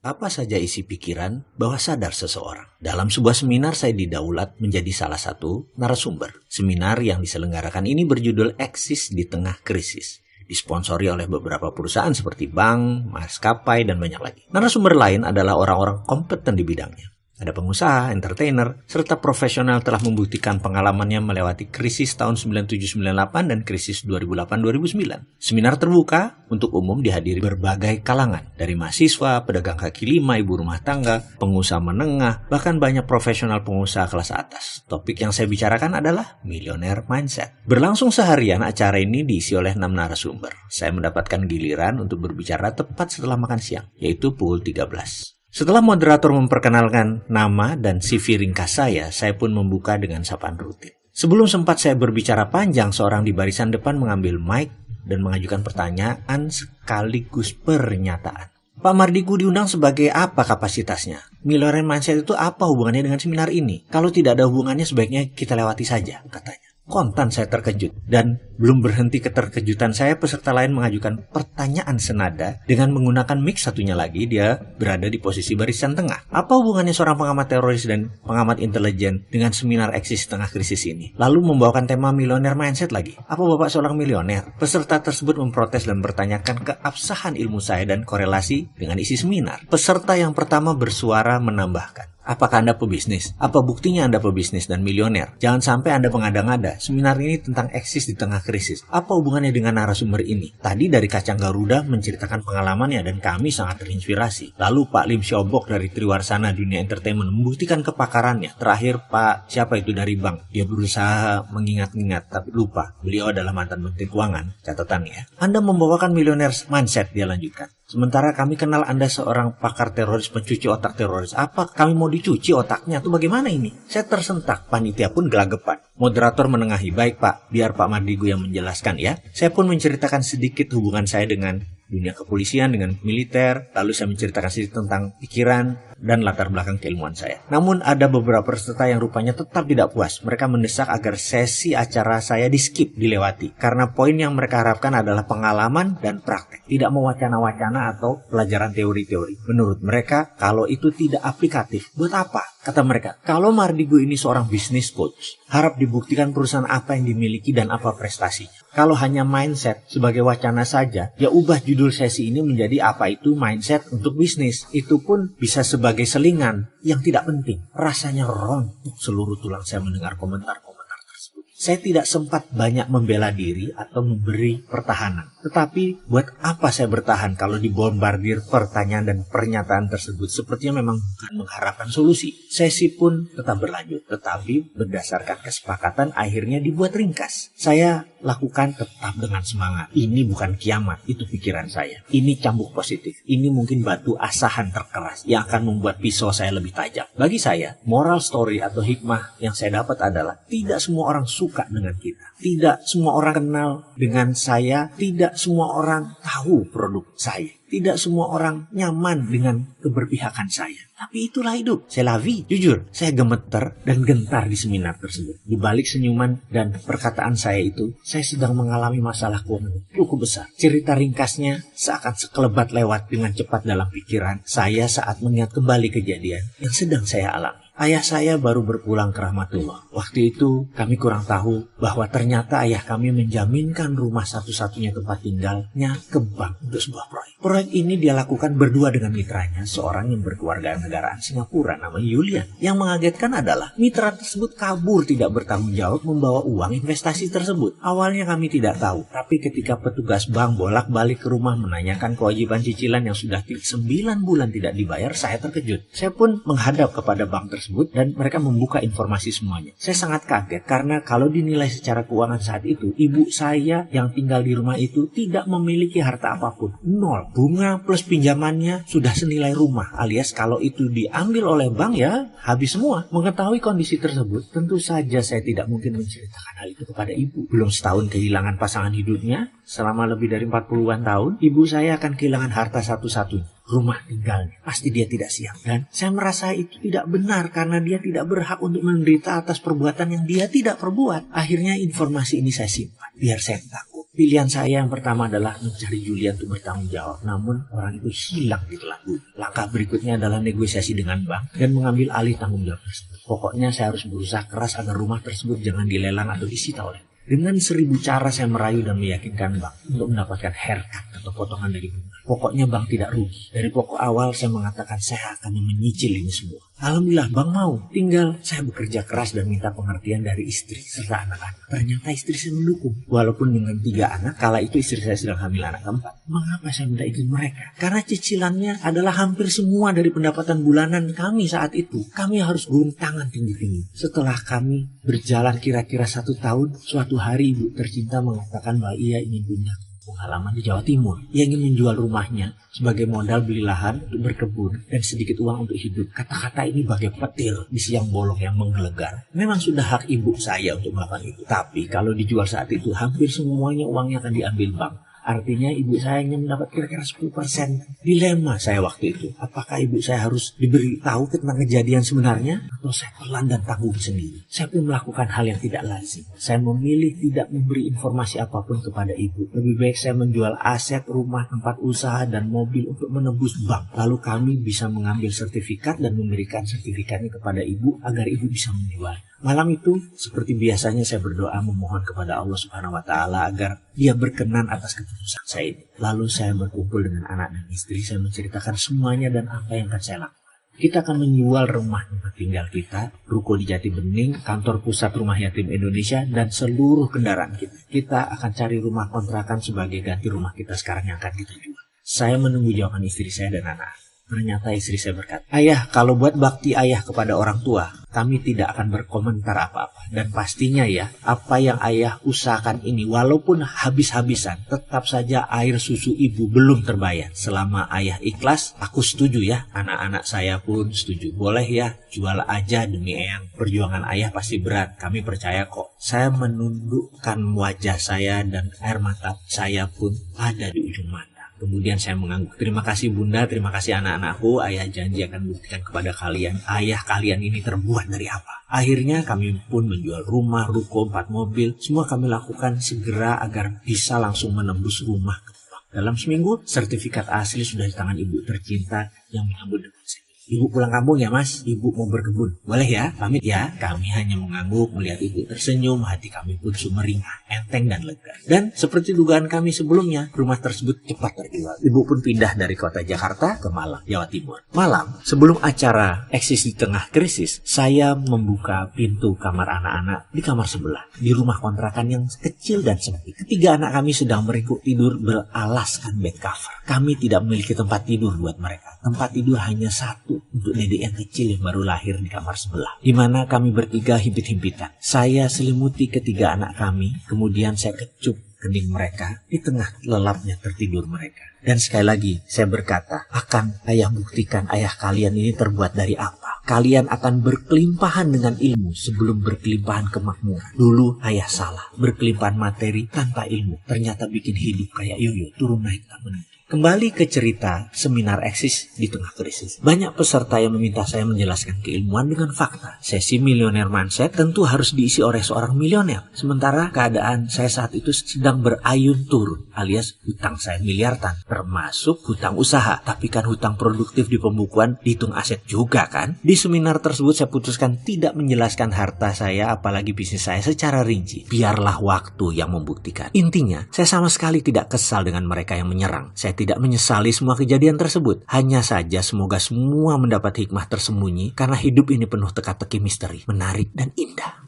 Apa saja isi pikiran bawah sadar seseorang? Dalam sebuah seminar saya didaulat menjadi salah satu narasumber. Seminar yang diselenggarakan ini berjudul Eksis di Tengah Krisis. Disponsori oleh beberapa perusahaan seperti bank, maskapai, dan banyak lagi. Narasumber lain adalah orang-orang kompeten di bidangnya. Ada pengusaha, entertainer, serta profesional telah membuktikan pengalamannya melewati krisis tahun 97-98 dan krisis 2008-2009. Seminar terbuka untuk umum dihadiri berbagai kalangan, dari mahasiswa, pedagang kaki lima, ibu rumah tangga, pengusaha menengah, bahkan banyak profesional pengusaha kelas atas. Topik yang saya bicarakan adalah Millionaire Mindset. Berlangsung seharian, acara ini diisi oleh 6 narasumber. Saya mendapatkan giliran untuk berbicara tepat setelah makan siang, yaitu pukul 13. Setelah moderator memperkenalkan nama dan CV ringkas saya pun membuka dengan sapaan rutin. Sebelum sempat saya berbicara panjang, seorang di barisan depan mengambil mic dan mengajukan pertanyaan sekaligus pernyataan. Pak Mardigu diundang sebagai apa kapasitasnya? Millionaire Mindset itu apa hubungannya dengan seminar ini? Kalau tidak ada hubungannya sebaiknya kita lewati saja, katanya. Kontan saya terkejut, dan belum berhenti keterkejutan saya, peserta lain mengajukan pertanyaan senada dengan menggunakan mic satunya lagi. Dia berada di posisi barisan tengah. Apa hubungannya seorang pengamat teroris dan pengamat intelijen dengan seminar eksis tengah krisis ini? Lalu membawakan tema Millionaire Mindset lagi. Apa Bapak seorang milioner? Peserta tersebut memprotes dan bertanyakan keabsahan ilmu saya dan korelasi dengan isi seminar. Peserta yang pertama bersuara menambahkan, apakah Anda pebisnis? Apa buktinya Anda pebisnis dan milioner? Jangan sampai Anda mengada-ngada. Seminar ini tentang eksis di tengah krisis. Apa hubungannya dengan narasumber ini? Tadi dari Kacang Garuda menceritakan pengalamannya dan kami sangat terinspirasi. Lalu Pak Lim Syobok dari Triwarsana Dunia Entertainment membuktikan kepakarannya. Terakhir Pak siapa itu dari bank. Dia berusaha mengingat-ingat tapi lupa. Beliau adalah mantan Menteri Keuangan. Catatan ya. Anda membawakan Millionaire Mindset, dia lanjutkan. Sementara kami kenal Anda seorang pakar teroris, pencuci otak teroris. Apa kami mau dicuci otaknya? Atau bagaimana ini? Saya tersentak, panitia pun gelagapan. Moderator menengahi, baik Pak, biar Pak Mardigu yang menjelaskan ya. Saya pun menceritakan sedikit hubungan saya dengan dunia kepolisian, dengan militer. Lalu saya menceritakan sedikit tentang pikiran dan latar belakang keilmuan saya. Namun ada beberapa peserta yang rupanya tetap tidak puas. Mereka mendesak agar sesi acara saya di-skip, dilewati. Karena poin yang mereka harapkan adalah pengalaman dan praktek. Tidak mau wacana-wacana atau pelajaran teori-teori. Menurut mereka, kalau itu tidak aplikatif, buat apa? Kata mereka, kalau Mardigu ini seorang business coach, harap dibuktikan perusahaan apa yang dimiliki dan apa prestasinya. Kalau hanya mindset sebagai wacana saja, ya ubah judul sesi ini menjadi apa itu mindset untuk bisnis. Itu pun bisa sebagai selingan yang tidak penting. Rasanya rontok seluruh tulang saya mendengar komentar-komentar tersebut. Saya tidak sempat banyak membela diri atau memberi pertahanan. Tetapi buat apa saya bertahan kalau dibombardir pertanyaan dan pernyataan tersebut? Sepertinya memang bukan mengharapkan solusi. Sesi pun tetap berlanjut, tetapi berdasarkan kesepakatan akhirnya dibuat ringkas. Saya lakukan tetap dengan semangat. Ini bukan kiamat, itu pikiran saya. Ini cambuk positif. Ini mungkin batu asahan terkeras yang akan membuat pisau saya lebih tajam. Bagi saya, moral story atau hikmah yang saya dapat adalah tidak semua orang suka dengan kita. Tidak semua orang kenal dengan saya. Tidak semua orang tahu produk saya. Tidak semua orang nyaman dengan keberpihakan saya. Tapi itulah hidup. Saya lavi. Jujur, saya gemeter dan gentar di seminar tersebut. Di balik senyuman dan perkataan saya itu, saya sedang mengalami masalah keuangan cukup besar. Cerita ringkasnya seakan sekelebat lewat dengan cepat dalam pikiran saya saat mengingat kembali kejadian yang sedang saya alami. Ayah saya baru berpulang ke rahmatullah. Waktu itu kami kurang tahu bahwa ternyata ayah kami menjaminkan rumah satu-satunya tempat tinggalnya ke bank untuk sebuah proyek. Proyek ini dia lakukan berdua dengan mitranya, seorang yang berkewarganegaraan Singapura namanya Julian. Yang mengagetkan adalah mitra tersebut kabur tidak bertanggung jawab membawa uang investasi tersebut. Awalnya kami tidak tahu, tapi ketika petugas bank bolak-balik ke rumah menanyakan kewajiban cicilan yang sudah 9 bulan tidak dibayar, saya terkejut. Saya pun menghadap kepada bank tersebut dan mereka membuka informasi semuanya. Saya sangat kaget karena kalau dinilai secara keuangan saat itu, ibu saya yang tinggal di rumah itu tidak memiliki harta apapun. 0. Bunga plus pinjamannya sudah senilai rumah, alias kalau itu diambil oleh bank ya habis semua. Mengetahui kondisi tersebut, tentu saja saya tidak mungkin menceritakan hal itu kepada ibu. Belum setahun kehilangan pasangan hidupnya, selama lebih dari 40-an tahun, ibu saya akan kehilangan harta satu-satunya. rumah tinggalnya. Pasti dia tidak siap. Dan saya merasa itu tidak benar karena dia tidak berhak untuk menderita atas perbuatan yang dia tidak perbuat. Akhirnya informasi ini saya simpan biar saya takut. Pilihan saya yang pertama adalah mencari Julia untuk bertanggung jawab. Namun orang itu hilang di telan bumi. Langkah berikutnya adalah negosiasi dengan bank dan mengambil alih tanggung jawab tersebut. Pokoknya saya harus berusaha keras agar rumah tersebut jangan dilelang atau disita oleh. Dengan 1000 cara saya merayu dan meyakinkan bank untuk mendapatkan haircut atau potongan dari bunga. Pokoknya bank tidak rugi. Dari pokok awal saya mengatakan saya akan menyicil ini semua. Alhamdulillah bank mau. Tinggal saya bekerja keras dan minta pengertian dari istri serta anak-anak. Ternyata istri saya mendukung. Walaupun dengan 3 anak, kala itu istri saya sedang hamil anak keempat. Mengapa saya minta izin mereka? Karena cicilannya adalah hampir semua dari pendapatan bulanan kami saat itu. Kami harus gulung tangan tinggi-tinggi. Setelah kami berjalan kira-kira 1 tahun, suatu hari ibu tercinta mengatakan bahwa ia ingin pindah halaman di Jawa Timur. Ia ingin menjual rumahnya sebagai modal beli lahan untuk berkebun dan sedikit uang untuk hidup. Kata-kata ini bagai petir di siang bolong yang menggelegar. Memang sudah hak ibu saya untuk melakukan itu. Tapi kalau dijual saat itu, hampir semuanya uangnya akan diambil bank. Artinya ibu saya hanya mendapat kira-kira 10%. Dilema saya waktu itu. Apakah ibu saya harus diberitahu tentang kejadian sebenarnya? Atau saya pelan dan tanggung sendiri? Saya pun melakukan hal yang tidak lazim. Saya memilih tidak memberi informasi apapun kepada ibu. Lebih baik saya menjual aset, rumah, tempat usaha, dan mobil untuk menebus bank. Lalu kami bisa mengambil sertifikat dan memberikan sertifikatnya kepada ibu agar ibu bisa menjual. Malam itu, seperti biasanya saya berdoa memohon kepada Allah Subhanahu wa Ta'ala agar Dia berkenan atas keputusan saya ini. Lalu saya berkumpul dengan anak dan istri, saya menceritakan semuanya dan apa yang akan saya lakukan. Kita akan menjual rumah tempat tinggal kita, ruko di Jati Bening, kantor pusat Rumah Yatim Indonesia, dan seluruh kendaraan kita. Kita akan cari rumah kontrakan sebagai ganti rumah kita sekarang yang akan kita jual. Saya menunggu jawaban istri saya dan anak. Ternyata istri saya berkata, "Ayah, kalau buat bakti ayah kepada orang tua, kami tidak akan berkomentar apa-apa. Dan pastinya ya, apa yang ayah usahakan ini, walaupun habis-habisan, tetap saja air susu ibu belum terbayar. Selama ayah ikhlas, aku setuju ya. Anak-anak saya pun setuju. Boleh ya, jual aja demi eyang. Perjuangan ayah pasti berat, kami percaya kok." Saya menundukkan wajah saya dan air mata saya pun ada di ujung mata. Kemudian saya mengangguk. "Terima kasih bunda, terima kasih anak-anakku. Ayah janji akan buktikan kepada kalian, ayah kalian ini terbuat dari apa." Akhirnya kami pun menjual rumah, ruko, 4 mobil. Semua kami lakukan segera agar bisa langsung menembus rumah ke bank. Dalam seminggu, sertifikat asli sudah di tangan ibu tercinta yang menyambut dengan senyum. "Ibu pulang kampung ya mas, ibu mau berkebun. Boleh ya, pamit ya." Kami hanya mengangguk melihat ibu tersenyum, hati kami pun sumringah, enteng dan lega. Dan seperti dugaan kami sebelumnya, rumah tersebut cepat terjual. Ibu pun pindah dari kota Jakarta ke Malang, Jawa Timur. Malam, sebelum acara Eksis di Tengah Krisis, saya membuka pintu kamar anak-anak di kamar sebelah, di rumah kontrakan yang kecil dan sempit. Ketiga anak kami sedang meringkuk tidur beralaskan bed cover. Kami tidak memiliki tempat tidur buat mereka. Tempat tidur hanya satu untuk dedek yang kecil yang baru lahir di kamar sebelah, di mana kami bertiga himpit-himpitan. Saya selimuti ketiga anak kami, kemudian saya kecup kening mereka di tengah lelapnya tertidur mereka. Dan sekali lagi saya berkata, "Akan ayah buktikan ayah kalian ini terbuat dari apa. Kalian akan berkelimpahan dengan ilmu sebelum berkelimpahan kemakmuran. Dulu ayah salah, berkelimpahan materi tanpa ilmu. Ternyata bikin hidup kayak yoyo, turun naik tak menentu." Kembali ke cerita seminar Eksis di Tengah Krisis. Banyak peserta yang meminta saya menjelaskan keilmuan dengan fakta. Sesi milioner mindset tentu harus diisi oleh seorang milioner. Sementara keadaan saya saat itu sedang berayun turun, alias hutang saya miliaran, termasuk hutang usaha. Tapi kan hutang produktif di pembukuan dihitung aset juga kan? Di seminar tersebut saya putuskan tidak menjelaskan harta saya, apalagi bisnis saya secara rinci. Biarlah waktu yang membuktikan. Intinya, saya sama sekali tidak kesal dengan mereka yang menyerang. Saya tidak menyesali semua kejadian tersebut. Hanya saja semoga semua mendapat hikmah tersembunyi karena hidup ini penuh teka-teki misteri, menarik dan indah.